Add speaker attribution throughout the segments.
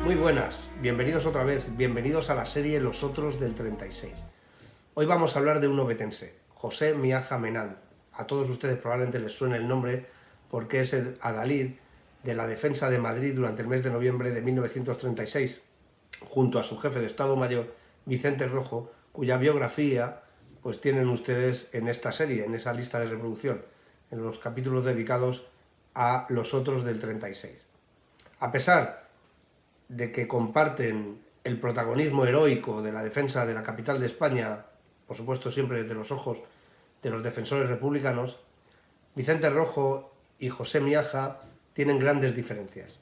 Speaker 1: Muy buenas, bienvenidos otra vez, bienvenidos a la serie Los Otros del 36. Hoy vamos a hablar de un obetense, José Miaja Menán. A todos ustedes probablemente les suene el nombre porque es el adalid de la defensa de Madrid durante el mes de noviembre de 1936, junto a su jefe de Estado Mayor, Vicente Rojo, cuya biografía pues tienen ustedes en esta serie, en esa lista de reproducción, en los capítulos dedicados a Los Otros del 36. A pesar de que comparten el protagonismo heroico de la defensa de la capital de España, por supuesto siempre desde los ojos de los defensores republicanos, Vicente Rojo y José Miaja tienen grandes diferencias.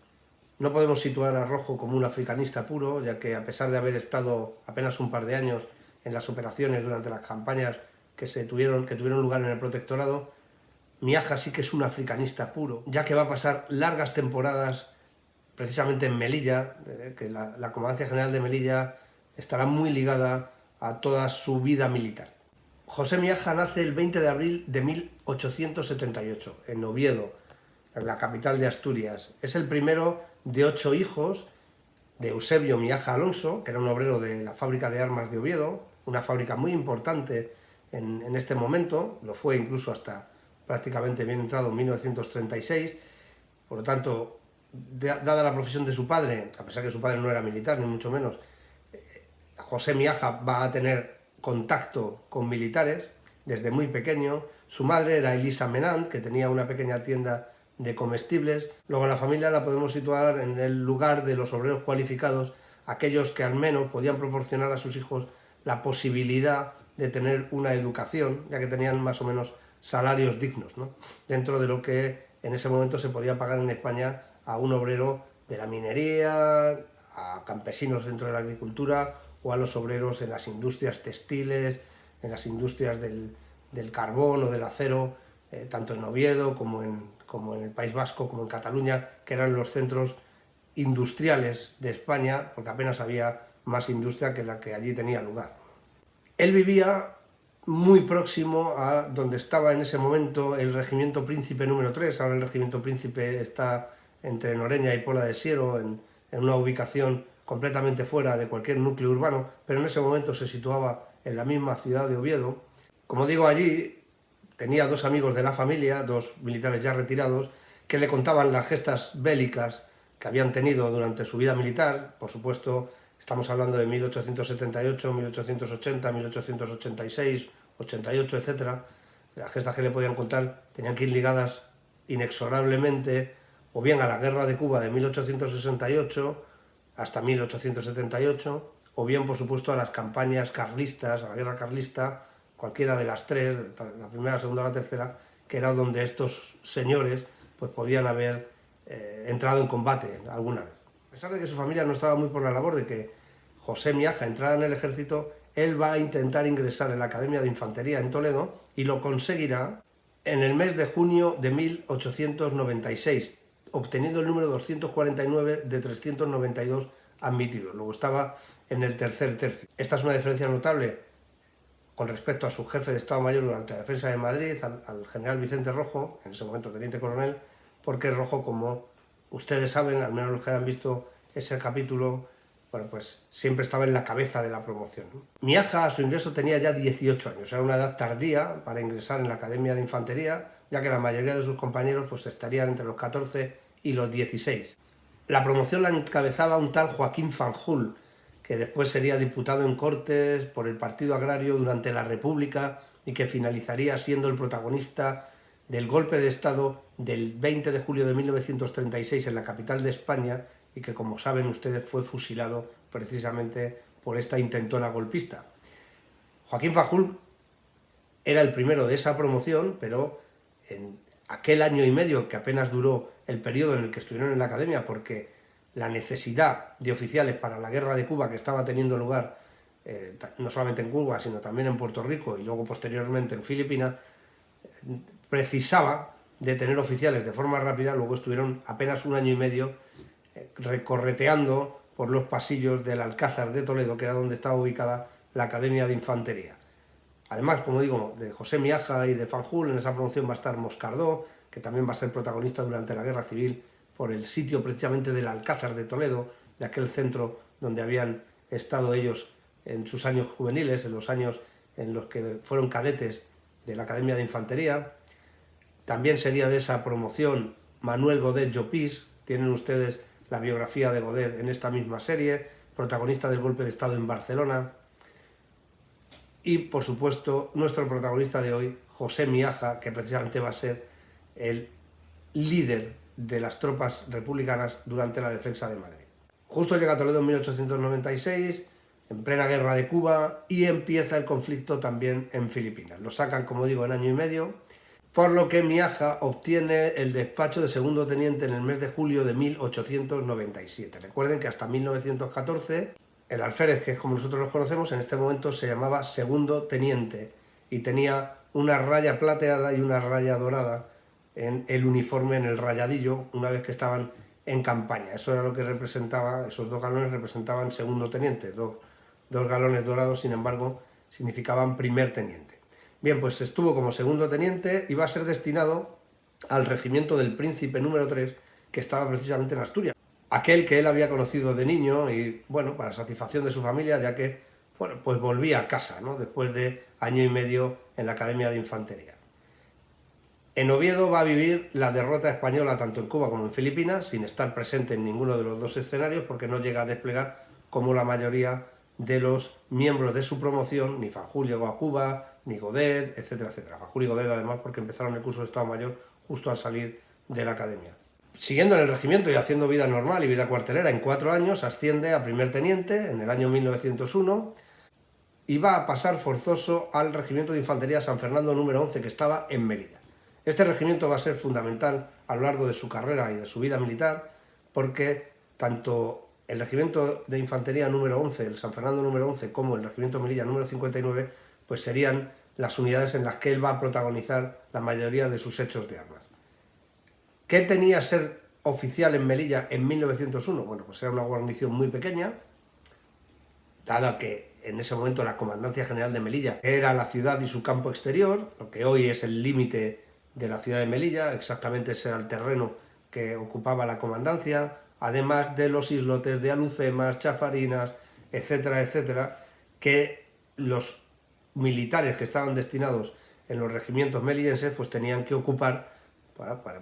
Speaker 1: No podemos situar a Rojo como un africanista puro, ya que a pesar de haber estado apenas un par de años en las operaciones durante las campañas que tuvieron lugar en el protectorado, Miaja sí que es un africanista puro, ya que va a pasar largas temporadas precisamente en Melilla, que la Comandancia General de Melilla estará muy ligada a toda su vida militar. José Miaja nace el 20 de abril de 1878, en Oviedo, en la capital de Asturias. Es el primero de 8 hijos de Eusebio Miaja Alonso, que era un obrero de la fábrica de armas de Oviedo, una fábrica muy importante en este momento, lo fue incluso hasta prácticamente bien entrado en 1936, por lo tanto, dada la profesión de su padre, a pesar que su padre no era militar, ni mucho menos, José Miaja va a tener contacto con militares desde muy pequeño. Su madre era Elisa Menán, que tenía una pequeña tienda de comestibles. Luego la familia la podemos situar en el lugar de los obreros cualificados, aquellos que al menos podían proporcionar a sus hijos la posibilidad de tener una educación, ya que tenían más o menos salarios dignos, ¿no?, dentro de lo que en ese momento se podía pagar en España a un obrero de la minería, a campesinos dentro de la agricultura o a los obreros en las industrias textiles, en las industrias del carbón o del acero, tanto en Oviedo como en el País Vasco, como en Cataluña, que eran los centros industriales de España, porque apenas había más industria que la que allí tenía lugar. Él vivía muy próximo a donde estaba en ese momento el Regimiento Príncipe número 3, ahora el Regimiento Príncipe está entre Noreña y Pola de Siero, en una ubicación completamente fuera de cualquier núcleo urbano, pero en ese momento se situaba en la misma ciudad de Oviedo. Como digo, allí tenía 2 amigos de la familia, 2 militares ya retirados, que le contaban las gestas bélicas que habían tenido durante su vida militar. Por supuesto, estamos hablando de 1878, 1880, 1886, 88, etc. Las gestas que le podían contar tenían que ir ligadas inexorablemente o bien a la Guerra de Cuba de 1868 hasta 1878, o bien, por supuesto, a las campañas carlistas, a la guerra carlista, cualquiera de las 3, la primera, la segunda o la tercera, que era donde estos señores pues, podían haber entrado en combate alguna vez. A pesar de que su familia no estaba muy por la labor de que José Miaja entrara en el ejército, él va a intentar ingresar en la Academia de Infantería en Toledo y lo conseguirá en el mes de junio de 1896, obteniendo el número 249 de 392 admitidos. Luego estaba en el tercer tercio. Esta es una diferencia notable con respecto a su jefe de Estado Mayor durante la defensa de Madrid, al general Vicente Rojo, en ese momento teniente coronel, porque Rojo, como ustedes saben, al menos los que hayan visto ese capítulo, bueno, pues siempre estaba en la cabeza de la promoción, ¿no? Miaja a su ingreso tenía ya 18 años, era una edad tardía para ingresar en la Academia de Infantería, ya que la mayoría de sus compañeros pues estarían entre los 14 y los 16. La promoción la encabezaba un tal Joaquín Fanjul, que después sería diputado en Cortes por el Partido Agrario durante la República y que finalizaría siendo el protagonista del golpe de Estado del 20 de julio de 1936 en la capital de España y que, como saben ustedes, fue fusilado precisamente por esta intentona golpista. Joaquín Fanjul era el primero de esa promoción, pero en aquel año y medio que apenas duró el periodo en el que estuvieron en la academia, porque la necesidad de oficiales para la guerra de Cuba que estaba teniendo lugar no solamente en Cuba, sino también en Puerto Rico y luego posteriormente en Filipinas, precisaba de tener oficiales de forma rápida. Luego estuvieron apenas un año y medio recorreteando por los pasillos del Alcázar de Toledo, que era donde estaba ubicada la Academia de Infantería. Además, como digo, de José Miaja y de Fanjul, en esa promoción va a estar Moscardó, que también va a ser protagonista durante la Guerra Civil por el sitio precisamente del Alcázar de Toledo, de aquel centro donde habían estado ellos en sus años juveniles, en los años en los que fueron cadetes de la Academia de Infantería. También sería de esa promoción Manuel Godet Llopis. Tienen ustedes la biografía de Godet en esta misma serie, protagonista del golpe de Estado en Barcelona. Y, por supuesto, nuestro protagonista de hoy, José Miaja, que precisamente va a ser el líder de las tropas republicanas durante la defensa de Madrid. Justo llega a Toledo en 1896, en plena guerra de Cuba, y empieza el conflicto también en Filipinas. Lo sacan, como digo, en año y medio, por lo que Miaja obtiene el despacho de segundo teniente en el mes de julio de 1897. Recuerden que hasta 1914 el alférez, que es como nosotros los conocemos, en este momento se llamaba segundo teniente y tenía una raya plateada y una raya dorada en el uniforme, en el rayadillo, una vez que estaban en campaña. Eso era lo que representaba, esos 2 galones representaban segundo teniente, dos galones dorados, sin embargo, significaban primer teniente. Bien, pues estuvo como segundo teniente y va a ser destinado al regimiento del Príncipe número 3, que estaba precisamente en Asturias. Aquel que él había conocido de niño y, bueno, para satisfacción de su familia, ya que, bueno, pues volvía a casa, ¿no?, después de año y medio en la Academia de Infantería. En Oviedo va a vivir la derrota española tanto en Cuba como en Filipinas, sin estar presente en ninguno de los dos escenarios, porque no llega a desplegar como la mayoría de los miembros de su promoción. Ni Fanjul llegó a Cuba, ni Godet, etcétera, etcétera. Fanjul y Godet, además, porque empezaron el curso de Estado Mayor justo al salir de la academia. Siguiendo en el regimiento y haciendo vida normal y vida cuartelera, en 4 años asciende a primer teniente en el año 1901 y va a pasar forzoso al regimiento de infantería San Fernando número 11, que estaba en Mérida. Este regimiento va a ser fundamental a lo largo de su carrera y de su vida militar, porque tanto el regimiento de infantería número 11, el San Fernando número 11, como el regimiento Melilla número 59, pues serían las unidades en las que él va a protagonizar la mayoría de sus hechos de armas. ¿Qué tenía ser oficial en Melilla en 1901? Bueno, pues era una guarnición muy pequeña, dado que en ese momento la Comandancia General de Melilla era la ciudad y su campo exterior, lo que hoy es el límite de la ciudad de Melilla. Exactamente ese era el terreno que ocupaba la comandancia, además de los islotes de Alucemas, Chafarinas, etcétera, etcétera, que los militares que estaban destinados en los regimientos melillenses pues tenían que ocupar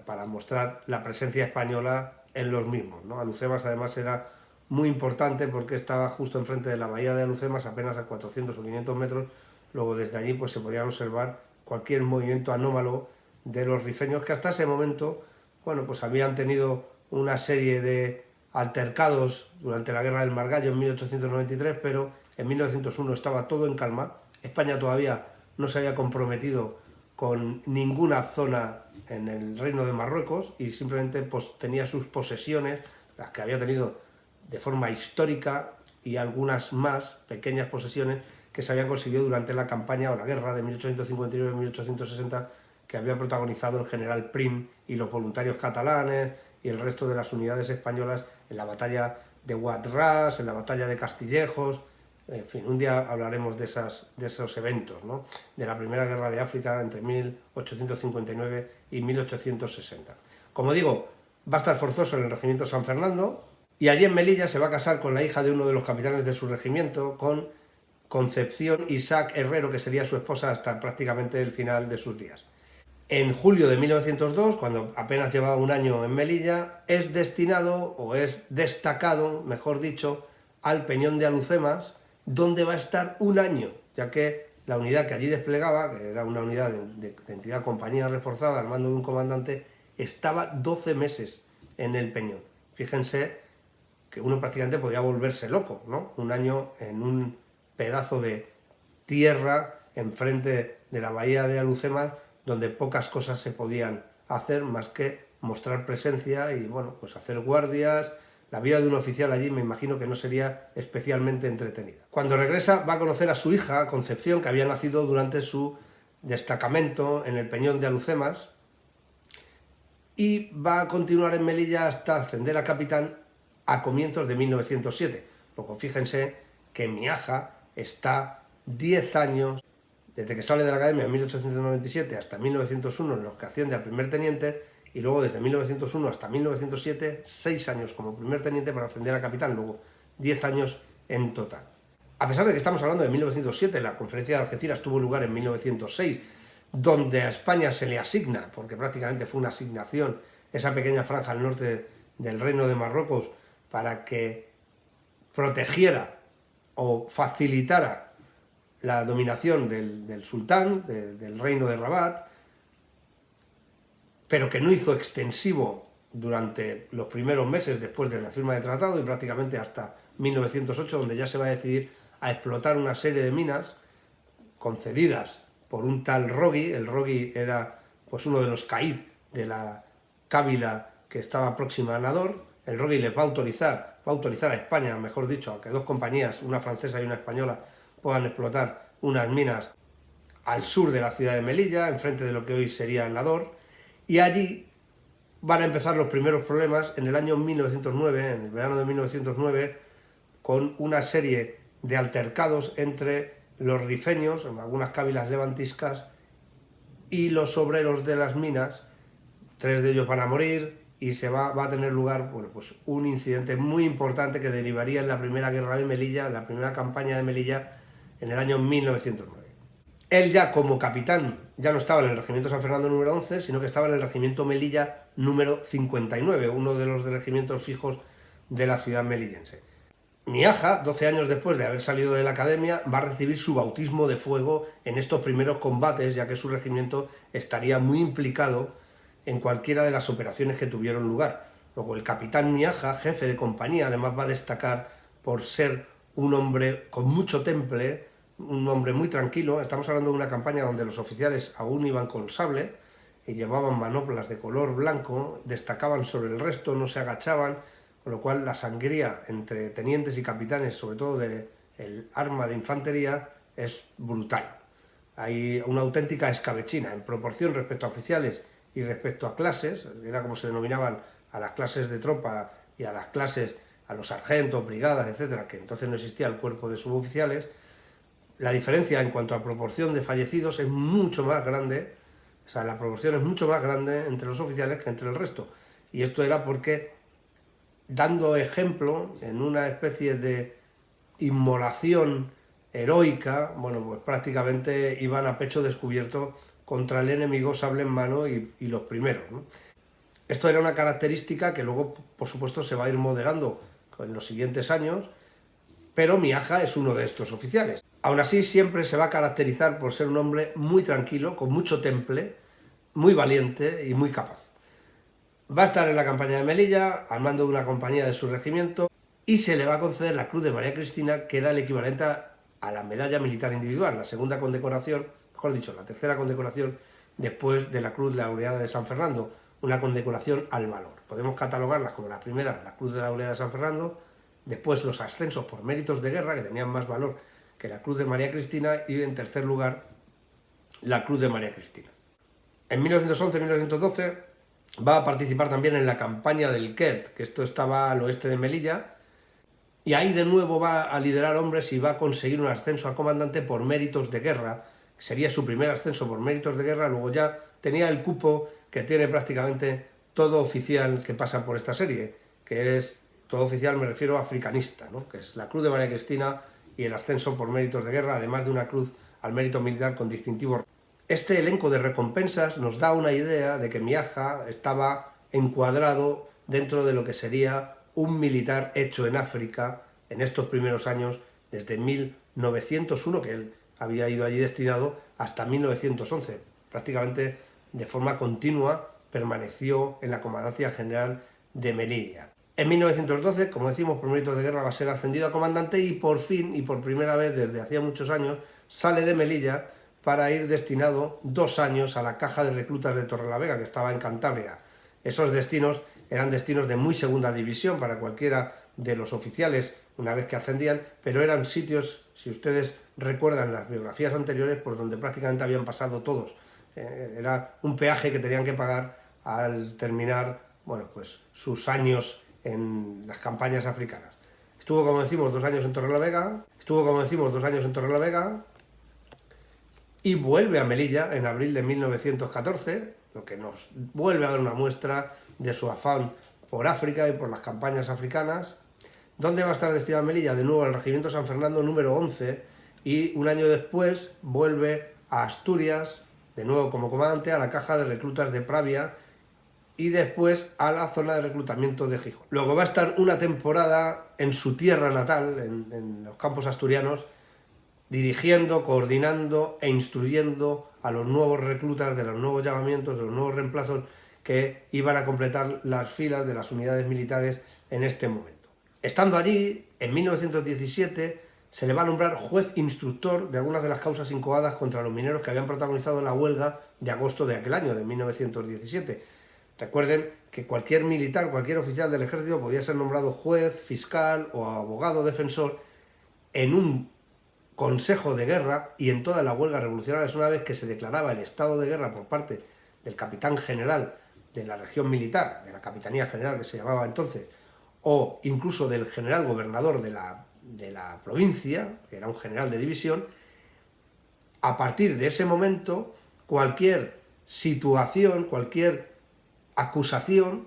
Speaker 1: para mostrar la presencia española en los mismos, ¿no? Alucemas además era muy importante porque estaba justo enfrente de la bahía de Alucemas, apenas a 400 o 500 metros. Luego desde allí pues se podían observar cualquier movimiento anómalo de los rifeños, que hasta ese momento, bueno, pues habían tenido una serie de altercados durante la Guerra del Margallo en 1893, pero en 1901 estaba todo en calma. España todavía no se había comprometido con ninguna zona en el Reino de Marruecos y simplemente pues tenía sus posesiones, las que había tenido de forma histórica, y algunas más pequeñas posesiones que se habían conseguido durante la campaña o la guerra de 1859-1860, que había protagonizado el general Prim y los voluntarios catalanes y el resto de las unidades españolas en la batalla de Guadras, en la batalla de Castillejos. En fin, un día hablaremos de esos eventos, ¿no?, de la Primera Guerra de África entre 1859 y 1860. Como digo, va a estar forzoso en el regimiento San Fernando, y allí en Melilla se va a casar con la hija de uno de los capitanes de su regimiento, con Concepción Isaac Herrero, que sería su esposa hasta prácticamente el final de sus días. En julio de 1902, cuando apenas llevaba 1 año en Melilla, es destinado, o es destacado, mejor dicho, al Peñón de Alucemas, donde va a estar 1 año, ya que la unidad que allí desplegaba, que era una unidad de entidad compañía reforzada al mando de un comandante, estaba 12 meses en el Peñón. Fíjense que uno prácticamente podía volverse loco, ¿no? 1 año en un pedazo de tierra enfrente de la bahía de Alucemas, donde pocas cosas se podían hacer más que mostrar presencia y, bueno, pues hacer guardias. La vida de un oficial allí me imagino que no sería especialmente entretenida. Cuando regresa va a conocer a su hija, Concepción, que había nacido durante su destacamento en el Peñón de Alucemas, y va a continuar en Melilla hasta ascender a capitán a comienzos de 1907. Luego fíjense que Miaja está 10 años, desde que sale de la academia en 1897 hasta 1901, en los que asciende a primer teniente, y luego desde 1901 hasta 1907, 6 años como primer teniente para ascender a capitán, luego 10 años en total. A pesar de que estamos hablando de 1907, la conferencia de Algeciras tuvo lugar en 1906, donde a España se le asigna, porque prácticamente fue una asignación, esa pequeña franja al norte del Reino de Marruecos para que protegiera o facilitara la dominación del sultán, del reino de Rabat, pero que no hizo extensivo durante los primeros meses después de la firma del tratado y prácticamente hasta 1908, donde ya se va a decidir a explotar una serie de minas concedidas por un tal Rogui. El Rogui era pues uno de los caíd de la Cábila que estaba próxima a Nador. El Rogui le va a autorizar a España, mejor dicho, a que dos compañías, una francesa y una española, puedan explotar unas minas al sur de la ciudad de Melilla, enfrente de lo que hoy sería Nador, y allí van a empezar los primeros problemas en el año 1909, en el verano de 1909, con una serie de altercados entre los rifeños, en algunas cábilas levantiscas, y los obreros de las minas. 3 de ellos van a morir y se va a tener lugar, bueno, pues un incidente muy importante que derivaría en la primera guerra de Melilla, en la primera campaña de Melilla, en el año 1909. Él ya como capitán ya no estaba en el regimiento San Fernando número 11, sino que estaba en el regimiento Melilla número 59, uno de los regimientos fijos de la ciudad melillense. Miaja, 12 años después de haber salido de la academia, va a recibir su bautismo de fuego en estos primeros combates, ya que su regimiento estaría muy implicado en cualquiera de las operaciones que tuvieron lugar. Luego el capitán Miaja, jefe de compañía, además va a destacar por ser un hombre con mucho temple, un hombre muy tranquilo. Estamos hablando de una campaña donde los oficiales aún iban con sable y llevaban manoplas de color blanco, destacaban sobre el resto, no se agachaban, con lo cual la sangría entre tenientes y capitanes, sobre todo del arma de infantería, es brutal. Hay una auténtica escabechina en proporción respecto a oficiales y respecto a clases, era como se denominaban a las clases de tropa y a las clases, a los sargentos, brigadas, etcétera, que entonces no existía el cuerpo de suboficiales. La diferencia en cuanto a proporción de fallecidos es mucho más grande, o sea, la proporción es mucho más grande entre los oficiales que entre el resto. Y esto era porque, dando ejemplo, en una especie de inmolación heroica, bueno, pues prácticamente iban a pecho descubierto contra el enemigo, sable en mano y los primeros, ¿no? Esto era una característica que luego, por supuesto, se va a ir moderando en los siguientes años, pero Miaja es uno de estos oficiales. Aún así, siempre se va a caracterizar por ser un hombre muy tranquilo, con mucho temple, muy valiente y muy capaz. Va a estar en la campaña de Melilla, al mando de una compañía de su regimiento, y se le va a conceder la Cruz de María Cristina, que era el equivalente a la medalla militar individual, la segunda condecoración, mejor dicho, la tercera condecoración después de la Cruz Laureada de San Fernando, una condecoración al valor. Podemos catalogarlas como la primera, la Cruz de Laureada de San Fernando, después los ascensos por méritos de guerra, que tenían más valor que la Cruz de María Cristina, y en tercer lugar, la Cruz de María Cristina. En 1911-1912 va a participar también en la campaña del Kert, que esto estaba al oeste de Melilla, y ahí de nuevo va a liderar hombres y va a conseguir un ascenso a comandante por méritos de guerra. Sería su primer ascenso por méritos de guerra, luego ya tenía el cupo que tiene prácticamente todo oficial que pasa por esta serie, que es, todo oficial me refiero a africanista, ¿no? Que es la Cruz de María Cristina y el ascenso por méritos de guerra, además de una cruz al mérito militar con distintivo. Este elenco de recompensas nos da una idea de que Miaja estaba encuadrado dentro de lo que sería un militar hecho en África en estos primeros años, desde 1901, que él había ido allí destinado, hasta 1911. Prácticamente de forma continua permaneció en la Comandancia General de Melilla. En 1912, como decimos, por méritos de guerra va a ser ascendido a comandante y por fin, y por primera vez desde hacía muchos años, sale de Melilla para ir destinado 2 años a la Caja de Reclutas de Torrelavega, que estaba en Cantabria. Esos destinos eran destinos de muy segunda división para cualquiera de los oficiales una vez que ascendían, pero eran sitios, si ustedes recuerdan las biografías anteriores, por donde prácticamente habían pasado todos. Era un peaje que tenían que pagar al terminar, bueno, pues sus años en las campañas africanas. Estuvo, como decimos, 2 años en Torrelavega, y vuelve a Melilla en abril de 1914, lo que nos vuelve a dar una muestra de su afán por África y por las campañas africanas. ¿Dónde va a estar destinado Melilla? De nuevo al Regimiento San Fernando número 11, y un año después vuelve a Asturias, de nuevo como comandante, a la caja de reclutas de Pravia y después a la zona de reclutamiento de Gijón. Luego va a estar una temporada en su tierra natal, en los campos asturianos, dirigiendo, coordinando e instruyendo a los nuevos reclutas de los nuevos llamamientos, de los nuevos reemplazos que iban a completar las filas de las unidades militares en este momento. Estando allí, en 1917, se le va a nombrar juez instructor de algunas de las causas incoadas contra los mineros que habían protagonizado la huelga de agosto de aquel año, de 1917. Recuerden que cualquier militar, cualquier oficial del ejército podía ser nombrado juez, fiscal o abogado defensor en un consejo de guerra y en todas las huelgas revolucionarias. Una vez que se declaraba el estado de guerra por parte del capitán general de la región militar, de la capitanía general que se llamaba entonces, o incluso del general gobernador de la provincia, que era un general de división, a partir de ese momento cualquier situación, cualquier acusación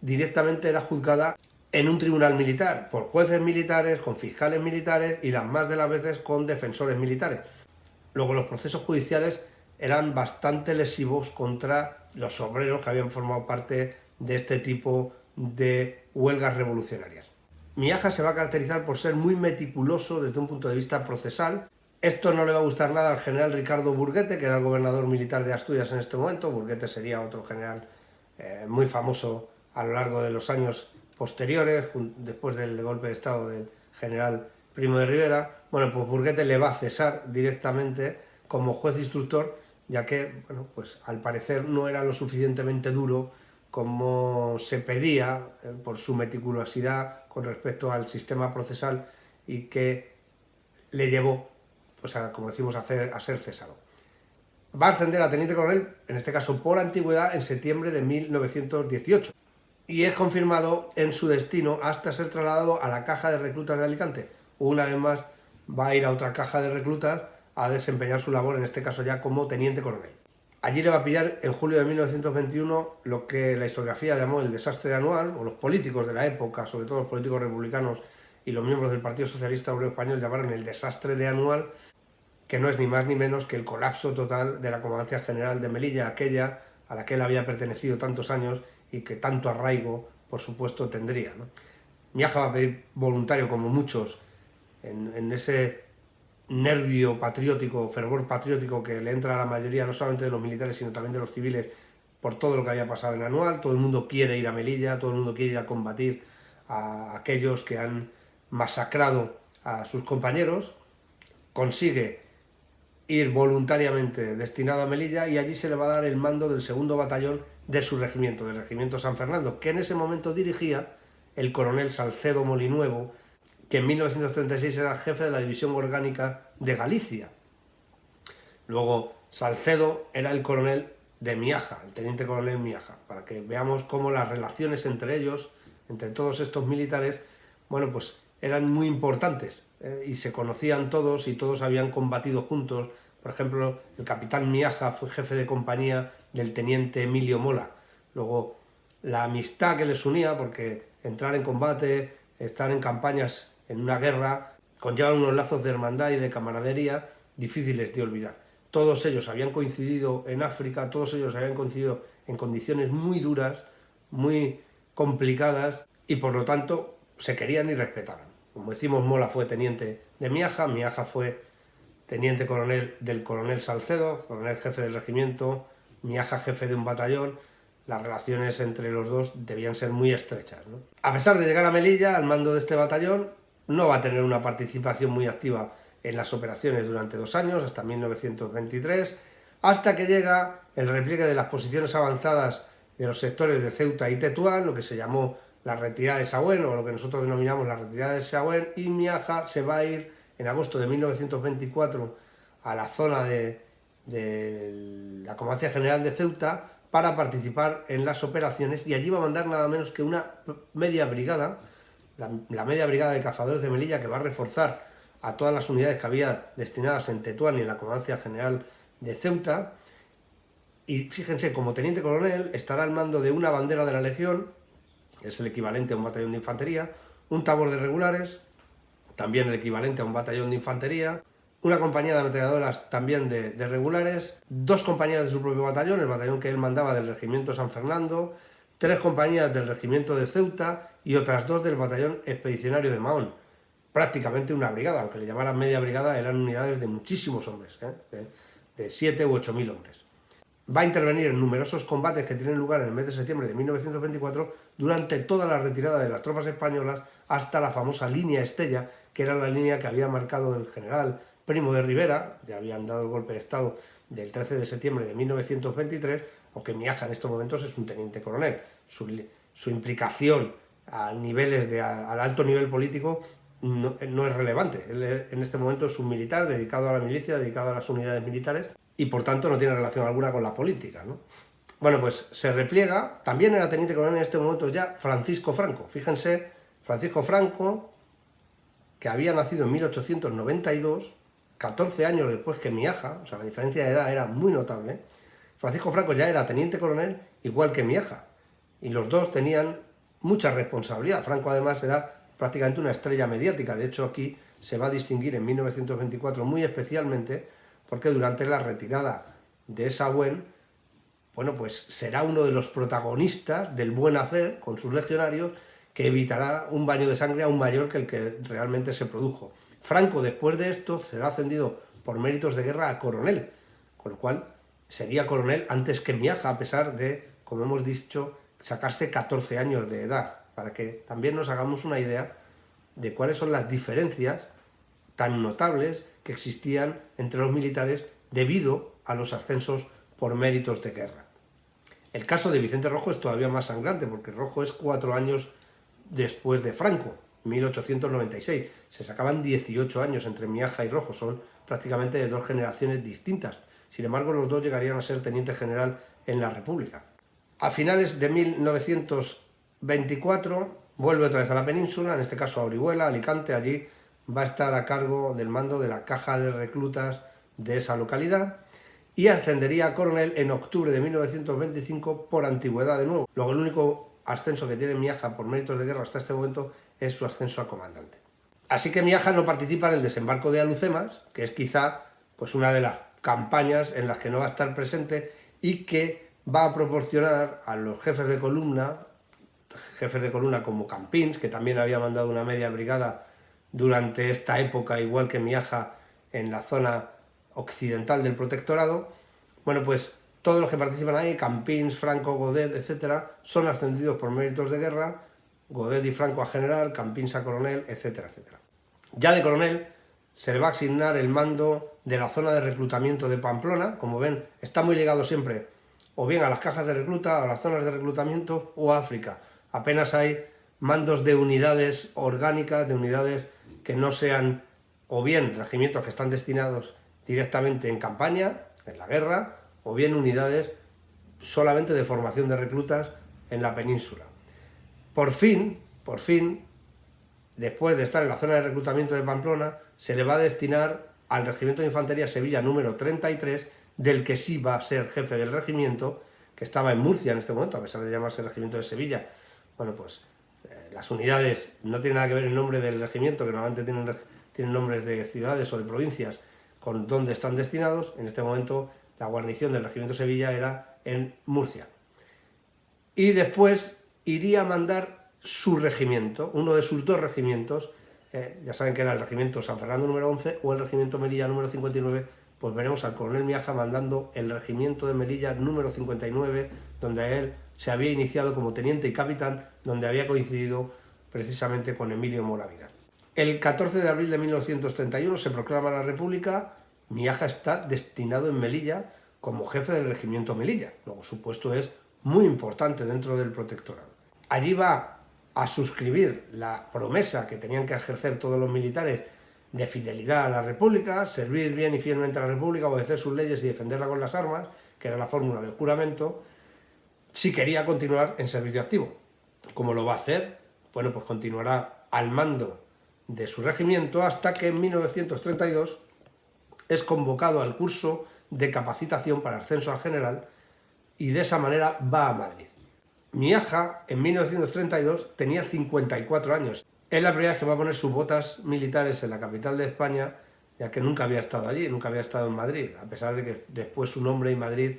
Speaker 1: directamente era juzgada en un tribunal militar, por jueces militares, con fiscales militares y las más de las veces con defensores militares. Luego los procesos judiciales eran bastante lesivos contra los obreros que habían formado parte de este tipo de huelgas revolucionarias. Miaja se va a caracterizar por ser muy meticuloso desde un punto de vista procesal. Esto no le va a gustar nada al general Ricardo Burguete, que era el gobernador militar de Asturias en este momento. Burguete sería otro general muy famoso a lo largo de los años posteriores, después del golpe de estado del general Primo de Rivera. Bueno, pues Burguete le va a cesar directamente como juez instructor, ya que, bueno, pues al parecer no era lo suficientemente duro como se pedía por su meticulosidad con respecto al sistema procesal, y que le llevó, pues como decimos, a ser cesado. Va a ascender a teniente coronel, en este caso por antigüedad, en septiembre de 1918. Y es confirmado en su destino hasta ser trasladado a la caja de reclutas de Alicante. Una vez más va a ir a otra caja de reclutas a desempeñar su labor, en este caso ya como teniente coronel. Allí le va a pillar en julio de 1921 lo que la historiografía llamó el desastre anual, o los políticos de la época, sobre todo los políticos republicanos y los miembros del Partido Socialista Obrero Español, llamaron el desastre de anual, que no es ni más ni menos que el colapso total de la Comandancia General de Melilla, aquella a la que él había pertenecido tantos años y que tanto arraigo, por supuesto, tendría, ¿no? Miaja va a pedir voluntario, como muchos, en ese nervio patriótico, fervor patriótico que le entra a la mayoría, no solamente de los militares, sino también de los civiles, por todo lo que había pasado en Anual. Todo el mundo quiere ir a Melilla, todo el mundo quiere ir a combatir a aquellos que han masacrado a sus compañeros. Consigue ir voluntariamente destinado a Melilla y allí se le va a dar el mando del segundo batallón de su regimiento, del Regimiento San Fernando, que en ese momento dirigía el coronel Salcedo Molinuevo, que en 1936 era el jefe de la División Orgánica de Galicia. Luego Salcedo era el coronel de Miaja, el teniente coronel Miaja, para que veamos cómo las relaciones entre ellos, entre todos estos militares, bueno, pues eran muy importantes, y se conocían todos y todos habían combatido juntos. Por ejemplo, el capitán Miaja fue jefe de compañía del teniente Emilio Mola. Luego, la amistad que les unía, porque entrar en combate, estar en campañas en una guerra, conllevan unos lazos de hermandad y de camaradería difíciles de olvidar. Todos ellos habían coincidido en África, todos ellos habían coincidido en condiciones muy duras, muy complicadas, y por lo tanto se querían y respetaban. Como decimos, Mola fue teniente de Miaja, Miaja fue teniente coronel del coronel Salcedo, coronel jefe del regimiento, Miaja jefe de un batallón. Las relaciones entre los dos debían ser muy estrechas, ¿no? A pesar de llegar a Melilla, al mando de este batallón, no va a tener una participación muy activa en las operaciones durante 2 años, hasta 1923, hasta que llega el repliegue de las posiciones avanzadas de los sectores de Ceuta y Tetuán, lo que se llamó la retirada de Sahuén, o lo que nosotros denominamos la retirada de Sahuén, y Miaja se va a ir en agosto de 1924 a la zona de la Comandancia General de Ceuta para participar en las operaciones, y allí va a mandar nada menos que una media brigada, la media brigada de cazadores de Melilla, que va a reforzar a todas las unidades que había destinadas en Tetuán y en la Comandancia General de Ceuta, Y fíjense, como teniente coronel estará al mando de una bandera de la Legión, es el equivalente a un batallón de infantería, un tabor de regulares, también el equivalente a un batallón de infantería, una compañía de ametralladoras también de regulares, 2 compañías de su propio batallón, el batallón que él mandaba del regimiento San Fernando, 3 compañías del regimiento de Ceuta y otras 2 del batallón expedicionario de Mahón. Prácticamente una brigada, aunque le llamaran media brigada, eran unidades de muchísimos hombres, de 7 u 8 mil hombres. Va a intervenir en numerosos combates que tienen lugar en el mes de septiembre de 1924 durante toda la retirada de las tropas españolas hasta la famosa línea Estella, que era la línea que había marcado el general Primo de Rivera, ya habían dado el golpe de estado del 13 de septiembre de 1923, aunque Miaja en estos momentos es un teniente coronel. Su implicación a niveles al alto nivel político no es relevante. Él en este momento es un militar dedicado a la milicia, dedicado a las unidades militares, y por tanto no tiene relación alguna con la política, ¿no? Bueno, pues se repliega, también era teniente coronel en este momento ya Francisco Franco. Fíjense, Francisco Franco, que había nacido en 1892, 14 años después que Miaja, o sea, la diferencia de edad era muy notable. Francisco Franco ya era teniente coronel igual que Miaja, y los dos tenían mucha responsabilidad. Franco además era prácticamente una estrella mediática, de hecho aquí se va a distinguir en 1924 muy especialmente porque durante la retirada de Saguén, bueno, pues será uno de los protagonistas del buen hacer con sus legionarios, que evitará un baño de sangre aún mayor que el que realmente se produjo. Franco, después de esto, será ascendido por méritos de guerra a coronel, con lo cual sería coronel antes que Miaja, a pesar de, como hemos dicho, sacarse 14 años de edad, para que también nos hagamos una idea de cuáles son las diferencias tan notables que existían entre los militares debido a los ascensos por méritos de guerra. El caso de Vicente Rojo es todavía más sangrante, porque Rojo es 4 años después de Franco, 1896. Se sacaban 18 años entre Miaja y Rojo, son prácticamente de 2 generaciones distintas. Sin embargo, los dos llegarían a ser teniente general en la República. A finales de 1924 vuelve otra vez a la península, en este caso a Orihuela, Alicante. Allí va a estar a cargo del mando de la caja de reclutas de esa localidad y ascendería a coronel en octubre de 1925 por antigüedad de nuevo. Luego el único ascenso que tiene Miaja por méritos de guerra hasta este momento es su ascenso a comandante. Así que Miaja no participa en el desembarco de Alucemas, que es quizá pues una de las campañas en las que no va a estar presente y que va a proporcionar a los jefes de columna como Campins, que también había mandado una media brigada durante esta época, igual que Miaja en la zona occidental del protectorado. Bueno, pues todos los que participan ahí, Campins, Franco, Godet, etcétera, son ascendidos por méritos de guerra, Godet y Franco a general, Campins a coronel, etcétera, etcétera. Ya de coronel se le va a asignar el mando de la zona de reclutamiento de Pamplona. Como ven, está muy ligado siempre o bien a las cajas de recluta, a las zonas de reclutamiento o a África. Apenas hay mandos de unidades orgánicas, de unidades que no sean o bien regimientos que están destinados directamente en campaña, en la guerra, o bien unidades solamente de formación de reclutas en la península. Por fin, después de estar en la zona de reclutamiento de Pamplona, se le va a destinar al Regimiento de Infantería Sevilla número 33, del que sí va a ser jefe del regimiento, que estaba en Murcia en este momento, a pesar de llamarse Regimiento de Sevilla. Bueno, pues las unidades no tienen nada que ver el nombre del regimiento, que normalmente tienen nombres de ciudades o de provincias con donde están destinados. En este momento la guarnición del Regimiento de Sevilla era en Murcia. Y después iría a mandar su regimiento, uno de sus 2 regimientos, ya saben que era el Regimiento San Fernando número 11 o el Regimiento Melilla número 59, pues veremos al coronel Miaja mandando el Regimiento de Melilla número 59, donde él se había iniciado como teniente y capitán, donde había coincidido precisamente con Emilio Mora Vidal. El 14 de abril de 1931 se proclama la República. Miaja está destinado en Melilla como jefe del regimiento Melilla. Luego su puesto es muy importante dentro del protectorado. Allí va a suscribir la promesa que tenían que ejercer todos los militares de fidelidad a la República, servir bien y fielmente a la República, obedecer sus leyes y defenderla con las armas, que era la fórmula del juramento, si quería continuar en servicio activo. ¿Cómo lo va a hacer? Bueno, pues continuará al mando de su regimiento hasta que en 1932 es convocado al curso de capacitación para ascenso a general, y de esa manera va a Madrid. Miaja en 1932 tenía 54 años. Es la primera vez que va a poner sus botas militares en la capital de España, ya que nunca había estado allí, nunca había estado en Madrid, a pesar de que después su nombre y Madrid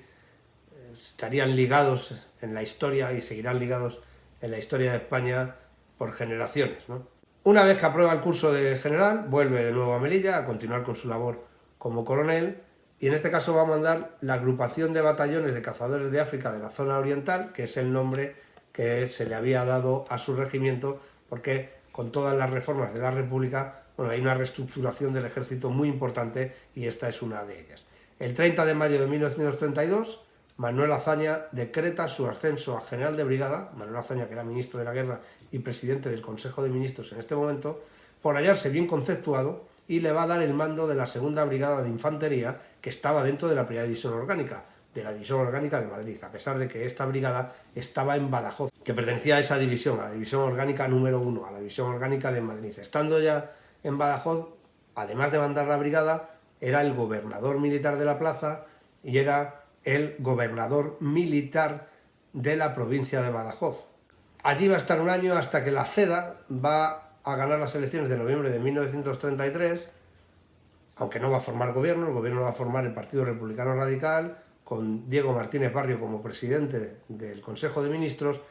Speaker 1: estarían ligados en la historia y seguirán ligados en la historia de España por generaciones, ¿no? Una vez que aprueba el curso de general, vuelve de nuevo a Melilla a continuar con su labor como coronel, y en este caso va a mandar la agrupación de batallones de cazadores de África de la zona oriental, que es el nombre que se le había dado a su regimiento, porque con todas las reformas de la República, bueno, hay una reestructuración del ejército muy importante y esta es una de ellas. El 30 de mayo de 1932, Manuel Azaña decreta su ascenso a general de brigada, Manuel Azaña, que era ministro de la Guerra y presidente del Consejo de Ministros en este momento, por hallarse bien conceptuado, y le va a dar el mando de la segunda brigada de infantería, que estaba dentro de la primera división orgánica, de la división orgánica de Madrid, a pesar de que esta brigada estaba en Badajoz, que pertenecía a esa división, a la división orgánica número 1, a la división orgánica de Madrid. Estando ya en Badajoz, además de mandar la brigada, era el gobernador militar de la plaza y era el gobernador militar de la provincia de Badajoz. Allí va a estar un año hasta que la CEDA va a ganar las elecciones de noviembre de 1933, aunque no va a formar gobierno, el gobierno va a formar el Partido Republicano Radical, con Diego Martínez Barrio como presidente del Consejo de Ministros,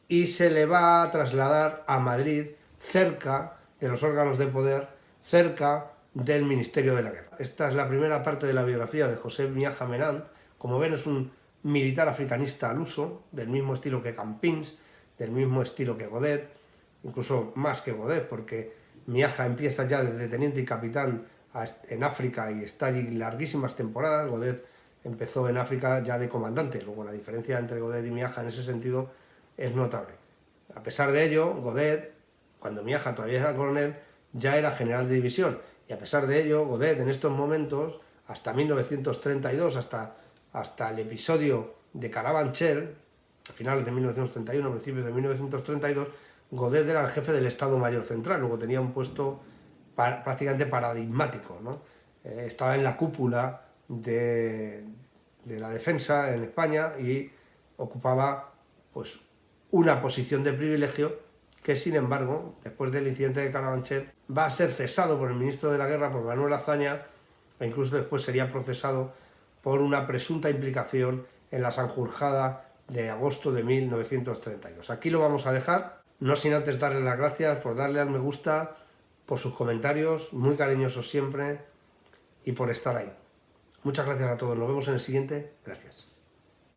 Speaker 1: y se le va a trasladar a Madrid, cerca de los órganos de poder, cerca del Ministerio de la Guerra. Esta es la primera parte de la biografía de José Miaja Menant. Como ven, es un militar africanista al uso, del mismo estilo que Campins, del mismo estilo que Godet, incluso más que Godet, porque Miaja empieza ya desde teniente y capitán en África y está allí larguísimas temporadas. Godet empezó en África ya de comandante, luego la diferencia entre Godet y Miaja en ese sentido es notable. A pesar de ello, Godet, cuando Miaja todavía era coronel, ya era general de división, y a pesar de ello, Godet en estos momentos, hasta 1932, hasta el episodio de Carabanchel, a finales de 1931, principios de 1932, Godet era el jefe del Estado Mayor Central, luego tenía un puesto prácticamente paradigmático, ¿no? Estaba en la cúpula de la defensa en España y ocupaba pues una posición de privilegio que, sin embargo, después del incidente de Carabanchel, va a ser cesado por el ministro de la Guerra, por Manuel Azaña, e incluso después sería procesado por una presunta implicación en la Sanjurjada de agosto de 1932. Aquí lo vamos a dejar, no sin antes darle las gracias por darle al me gusta, por sus comentarios, muy cariñosos siempre, y por estar ahí. Muchas gracias a todos, nos vemos en el siguiente, gracias.